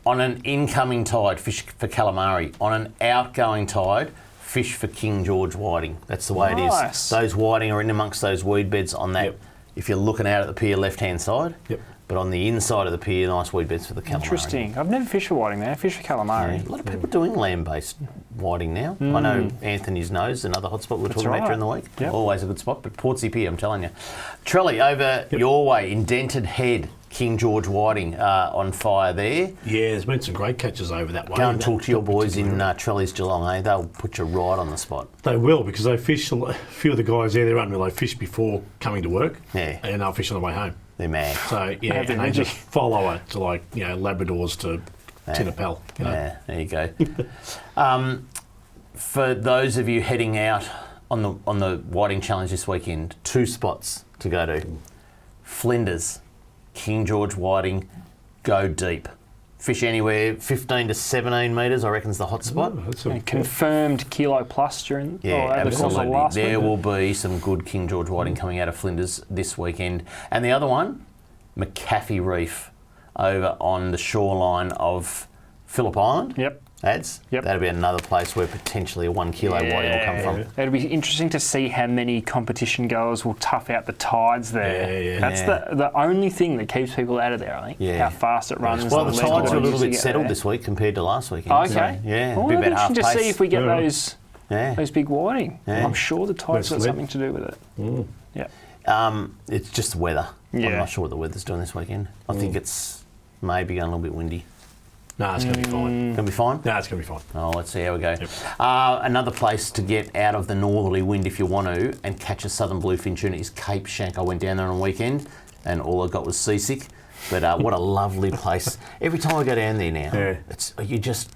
On an incoming tide, fish for calamari. On an outgoing tide, fish for King George whiting. That's the way it is. Those whiting are in amongst those weed beds on that. If you're looking out at the pier left-hand side. But on the inside of the pier, nice weed beds for the calamari. Interesting. I've never fished for whiting there. I fish for calamari. Yeah, a lot of people doing land-based whiting now. I know Anthony's Nose, another hot spot we were talking about during the week. Yep. Always a good spot, but Portsea Pier, I'm telling you. Trelly, over your way, Indented Head, King George whiting on fire there. Yeah, there's been some great catches over that way. Go and talk to your boys in Trelly's Geelong, eh? They'll put you right on the spot. They will, because they fish, a few of the guys there, they're unreal. They fish before coming to work, and they'll fish on the way home. They're mad. So, yeah, and they just follow it to, like, you know, Labradors to Tinapel. You know? Yeah, there you go. For those of you heading out on the whiting challenge this weekend, 2 spots to go to. Flinders, King George whiting, go deep. Fish anywhere 15 to 17 metres, I reckon, is the hot spot. Confirmed kilo plus during absolutely. the course of last week. There will be some good King George whiting coming out of Flinders this weekend. And the other one, McAfee Reef, over on the shoreline of Phillip Island. Yep. That'll be another place where potentially a 1 kilo whiting will come from. It'll be interesting to see how many competition goers will tough out the tides there. That's the only thing that keeps people out of there, I think. How fast it runs. Well, the tides are a little bit settled this week compared to last weekend. Okay. So, yeah, well, be it'll be about interesting half to see pace. if we get those big whiting. I'm sure the tide's got something to do with it. It's just the weather. I'm not sure what the weather's doing this weekend. I think it's maybe going a little bit windy. No, it's going to be fine. Going to be fine? No, it's going to be fine. Oh, let's see how we go. Another place to get out of the northerly wind if you want to and catch a southern bluefin tuna is Cape Shank. I went down there on a weekend and all I got was seasick. But what a lovely place. Every time I go down there now, it's you just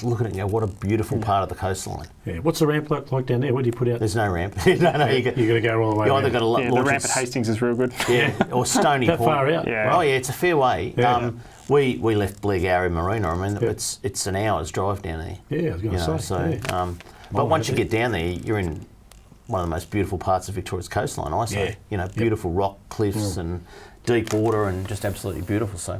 look at it and go, what a beautiful part of the coastline. Yeah. What's the ramp like down there? What do you put out? There's no ramp. no, you got to go all the way. You either got to the ramp at Hastings is real good. Yeah, or Stony That Point. far out? Yeah. Oh yeah, it's a fair way. Yeah. We left Blairgowrie Marina. I mean, it's an hour's drive down there. Yeah, I was going to say. But once you get down there, you're in one of the most beautiful parts of Victoria's coastline, I say. You know, beautiful rock cliffs and deep water and just absolutely beautiful. So,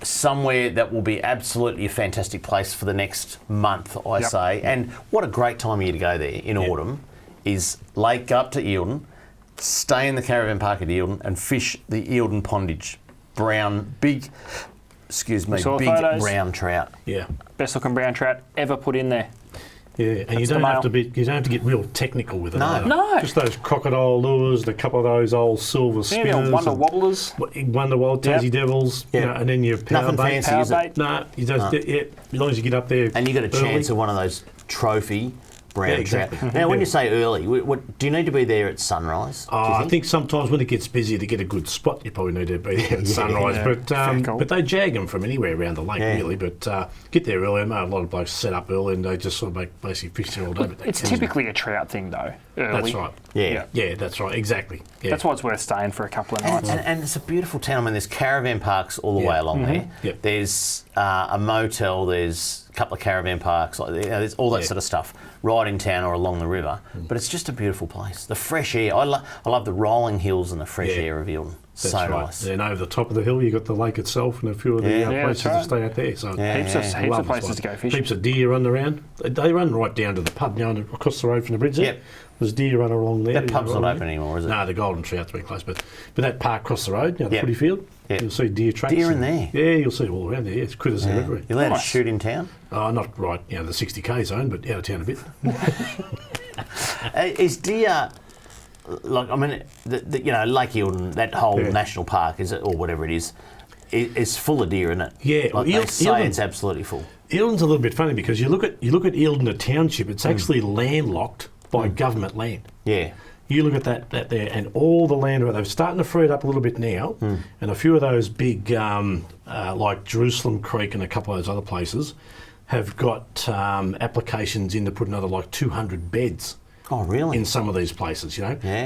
somewhere that will be absolutely a fantastic place for the next month, I say. And what a great time of year to go there in autumn is Lake up to Eildon, stay in the caravan park at Eildon and fish the Eildon pondage. Big brown trout. Yeah. Best looking brown trout ever put in there. Yeah, and you don't have to get real technical with it. No. Just those crocodile lures, a couple of those old silver spinners. Yeah, Wonder Wobblers. Wonder Wobblers, Tassie Devils, you know, and then your power Nothing bait. fancy, is it? No, you just, as long as you get up there. And you got a chance of one of those trophy brown trout. Now, when you say early, what do you need to be there at sunrise? I think sometimes when it gets busy to get a good spot, you probably need to be there at sunrise. But they jag them from anywhere around the lake, really. But get there early. I know a lot of blokes set up early and they just sort of basically fish there all day. But it's typically a trout thing, though. Early. That's right. Yeah, that's right. Exactly. Yeah. That's why it's worth staying for a couple of nights. And it's a beautiful town. I mean, there's caravan parks all the way along there. Yep. There's a motel. There's a couple of caravan parks. Like there's all that sort of stuff right in town or along the river. But it's just a beautiful place. The fresh air. I love the rolling hills and the fresh air of Eildon. That's so right. nice. Then over the top of the hill, you've got the lake itself and a few of the places to stay out there. So heaps of places to go fishing. Heaps of deer run around. They run right down to the pub, across the road from the bridge there. There's deer run along there. That pub's not open anymore, is it? No, the Golden Trout's been closed. But that park across the road, the footy field, you'll see deer tracks. Deer in there? Yeah, you'll see it all around there. It's critters everywhere. You're allowed to shoot in town? Not right, the 60k zone, but out of town a bit. Is deer... Like, I mean, Lake Eildon, that whole national park, is it, or whatever it is full of deer, isn't it? Yeah. Like they say it's absolutely full. Eildon's a little bit funny because you look at Eildon, the township, it's actually landlocked by government land. Yeah. You look at that there, and all the land, they're starting to free it up a little bit now, and a few of those big, like Jerusalem Creek and a couple of those other places, have got applications in to put another like 200 beds. Oh, really? In some of these places,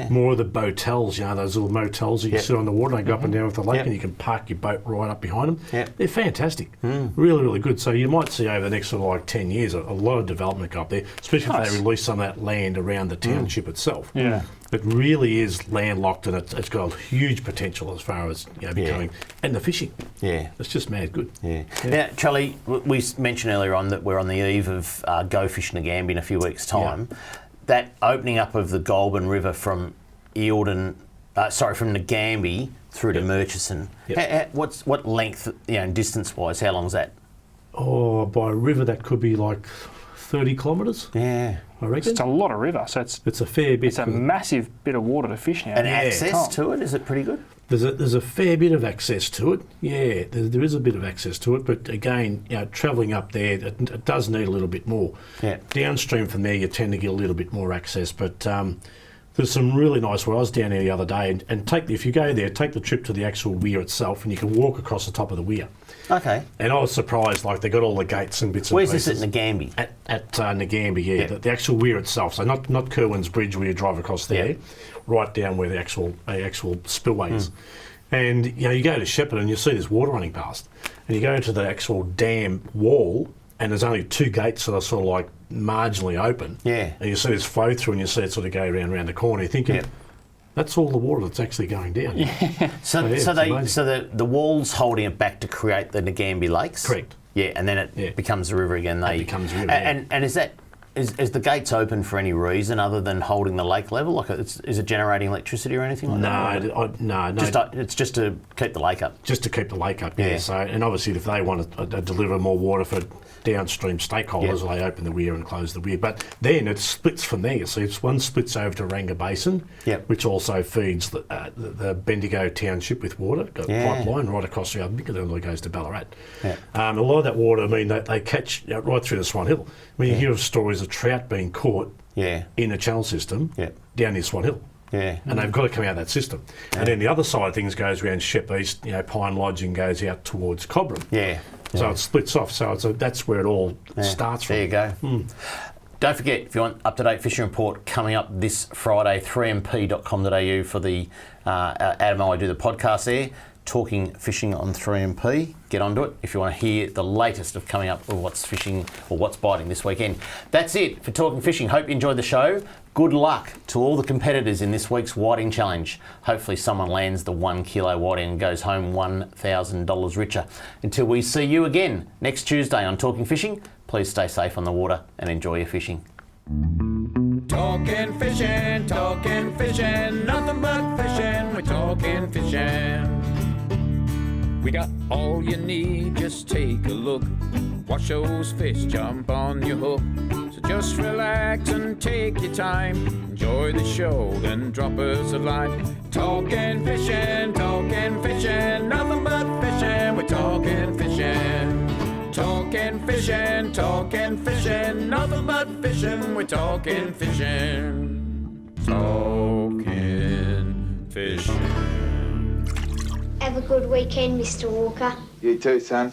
More of the botels, those little motels that you sit on the water and they go up and down with the lake and you can park your boat right up behind them. They're fantastic. Really, really good. So you might see over the next sort of like 10 years a lot of development go up there, especially if they release some of that land around the township itselp. Yeah. It really is landlocked and it's got a huge potential as far as becoming, and the fishing. Yeah. It's just mad good. Yeah. Now, Charlie, we mentioned earlier on that we're on the eve of Go Fishing the Gambie in a few weeks' time. That opening up of the Goulburn River from Eildon, from the Gambie through to Murchison. What length, distance-wise, how long is that? Oh, by river that could be like 30 kilometres. Yeah. I reckon. It's a lot of river, so it's a fair bit. It's a massive bit of water to fish now. And access to it, is it pretty good? There's a fair bit of access to it. Yeah, there is a bit of access to it. But again, travelling up there, it does need a little bit more. Yeah. Downstream from there, you tend to get a little bit more access. But there's some really nice where I was down there the other day, and if you go there, take the trip to the actual weir itself, and you can walk across the top of the weir. Okay. And I was surprised, like they got all the gates and bits Where's and pieces. this at Nagambie? At Nagambie, yeah. The actual weir itself. So not Kerwin's Bridge where you drive across there, right down where the actual spillway is. And you go to Shepherd and you see this water running past, and you go to the actual dam wall, and there's only 2 gates that are sort of like marginally open. Yeah. And you see this flow through, and you see it sort of go around the corner. You're thinking, that's all the water that's actually going down. Yeah. So the wall's holding it back to create the Nagambie Lakes? Correct. Yeah, and then it becomes a river again. It becomes a river. And is that... Is the gates open for any reason other than holding the lake level? Like, is it generating electricity or anything like that? No. It's just to keep the lake up. Just to keep the lake up, yeah. So, and obviously, if they want to deliver more water for downstream stakeholders, they open the weir and close the weir. But then it splits from there. So one splits over to Ranga Basin, which also feeds the Bendigo township with water. Got a pipeline right across the other, because it only goes to Ballarat. Yeah. A lot of that water, I mean, they catch right through the Swan Hill. I mean, you hear of stories of trout being caught in a channel system down near Swan Hill. Yeah. And they've got to come out of that system. And then the other side of things goes around Shep East, Pine Lodge, and goes out towards Cobram. Yeah. So it splits off. So that's where it all starts from. There you go. Don't forget, if you want up-to-date fishing report coming up this Friday, 3mp.com.au for the Adam and I do the podcast there. Talking fishing on 3MP. Get onto it if you want to hear the latest of coming up with what's fishing or what's biting this weekend. That's it for Talking Fishing. Hope you enjoyed the show. Good luck to all the competitors in this week's whiting challenge. Hopefully someone lands the 1 kilo whiting and goes home $1,000 richer. Until we see you again next Tuesday on Talking Fishing, please stay safe on the water and enjoy your fishing. Talking fishing, nothing but fishing, we're talking fishing. We got all you need, just take a look. Watch those fish jump on your hook. So just relax and take your time. Enjoy the show, then drop us a line. Talking fishing, nothing but fishing, we're talking fishing. Talking fishing, nothing but fishing, we're talking fishing. Talking fishing. Have a good weekend, Mr. Walker. You too, son.